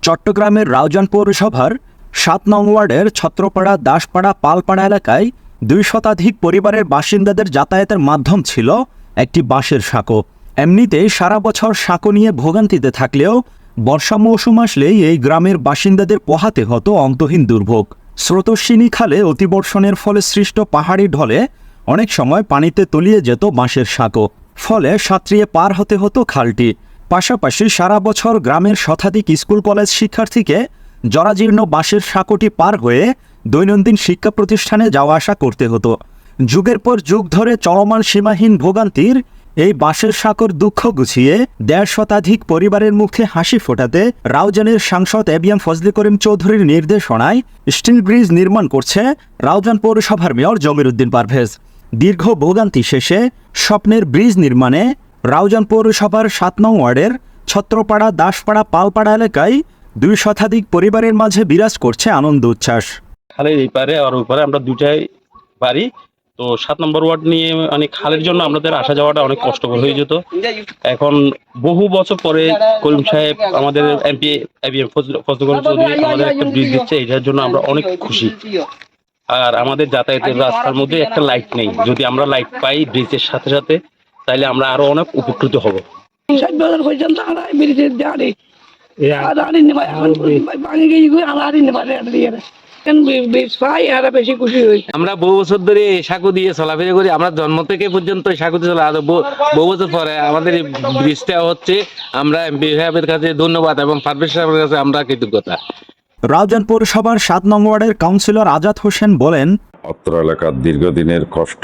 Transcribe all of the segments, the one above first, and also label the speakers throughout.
Speaker 1: চট্টগ্রামের রাউজান পৌরসভার ৭ নং ওয়ার্ডের ছত্রপাড়া, দাসপাড়া, পালপাড়া এলাকায় ২ শতাধিক পরিবারের বাসিন্দাদের যাতায়াতের মাধ্যম ছিল একটি বাঁশের সাঁকো। এমনিতেই সারা বছর সাঁকো নিয়ে ভোগান্তিতে থাকলেও বর্ষা মৌসুম আসলেই এই গ্রামের বাসিন্দাদের পোহাতে হতো অন্তহীন দুর্ভোগ। স্রোতস্বিনী খালে অতিবর্ষণের ফলে সৃষ্ট পাহাড়ি ঢলে অনেক সময় পানিতে তলিয়ে যেত বাঁশের সাঁকো, ফলে সাঁতরিয়ে পার হতে হতো খালটি। পাশাপাশি সারা বছর গ্রামের শতাধিক স্কুল কলেজ শিক্ষার্থীকে জরাজীর্ণ বাঁশের সাঁকোটি পার হয়ে দৈনন্দিন শিক্ষা প্রতিষ্ঠানে যাওয়া আসা করতে হতো। যুগের পর যুগ ধরে চলমান সীমাহীন ভোগান্তির এই বাঁশের সাঁকোর দুঃখ গুছিয়ে ১.৫ শতাধিক পরিবারের মুখে হাসি ফোটাতে রাউজানের সাংসদ এবিএম ফজলে করিম চৌধুরীর নির্দেশনায় স্টিল ব্রিজ নির্মাণ করছে রাউজান পৌরসভার মেয়র জমির উদ্দিন পারভেজ। দীর্ঘ ভোগান্তি শেষে স্বপ্নের ব্রিজ নির্মাণে রাউজান পৌরসভার ৭ নং ওয়ার্ডের ছত্রপাড়া, দাসপাড়া, পালপাড়া এলাকায় ২ শতাধিক পরিবারের মাঝে বিরাজ করছে আনন্দ উচ্ছ্বাস।
Speaker 2: খালের এই পারে আর ওই পারে আমরা দুটাই বাড়ি, তো ৭ নম্বর ওয়ার্ড নিয়ে মানে খালের জন্য আমাদের আসা যাওয়াটা অনেক কষ্টকর হয়ে যেত। এখন বহু বছর পরে করিম সাহেব, আমাদের এমপি এবিএম ফজলে করিম চৌধুরী আমাদের একটা ব্রিজ দিচ্ছে, এটার জন্য আমরা অনেক খুশি। আর আমাদের যাতায়াতের রাস্তার মধ্যে একটা লাইট নেই, যদি আমরা লাইট পাই ব্রিজের সাথে সাথে তাহলে আমরা আরো অনেক উপকৃত হব।
Speaker 3: আমরা বহু বছর ধরে সাঁকো দিয়ে চলাফেরা করি, আমরা জন্ম থেকে পর্যন্ত সাঁকো দিয়ে চলা, বহু বছর পরে আমাদের এই ব্রিজটা হচ্ছে। আমরা এমপি সাহেবের কাছে ধন্যবাদ এবং পারভেজ সাহেবের কাছে আমরা কৃতজ্ঞতা।
Speaker 1: রাউজান পৌরসভার ৭ নং ওয়ার্ডের কাউন্সিলর আজাদ হোসেন বলেন,
Speaker 4: অত্র এলাকার দীর্ঘদিনের কষ্ট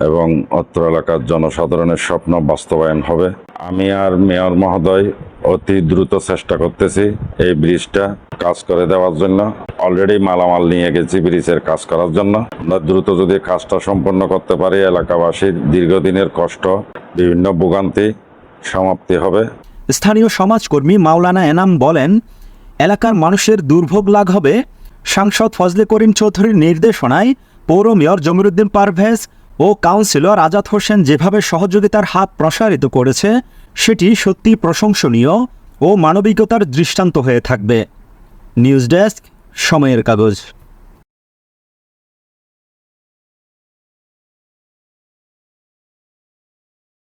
Speaker 4: এবং অত্র এলাকার জনসাধারণের স্বপ্ন বাস্তবায়ন হবে। আমি আর মেয়র মহোদয় অতি দ্রুত চেষ্টা করতেছি এই ব্রিজটা কাজ করে দেওয়ার জন্য। অলরেডি মালামাল নিয়ে গেছি ব্রিজের কাজ করার জন্য। আমরা দ্রুত যদি কাজটা সম্পন্ন করতে পারি, এলাকাবাসীর দীর্ঘদিনের কষ্ট, বিভিন্ন ভোগান্তি সমাপ্তি হবে।
Speaker 1: স্থানীয় সমাজকর্মী মাওলানা এনাম বলেন, এলাকার মানুষের দুর্ভোগ লাঘবে সাংসদ ফজলে করিম চৌধুরীর নির্দেশনায় পৌর মেয়র জমির উদ্দিন পারভেজ ও কাউন্সিলর আজাদ হোসেন যেভাবে সহযোগিতার হাত প্রসারিত করেছে সেটি সত্যি প্রশংসনীয় ও মানবিকতার দৃষ্টান্ত হয়ে থাকবে। নিউজ ডেস্ক, সময়ের কাগজ।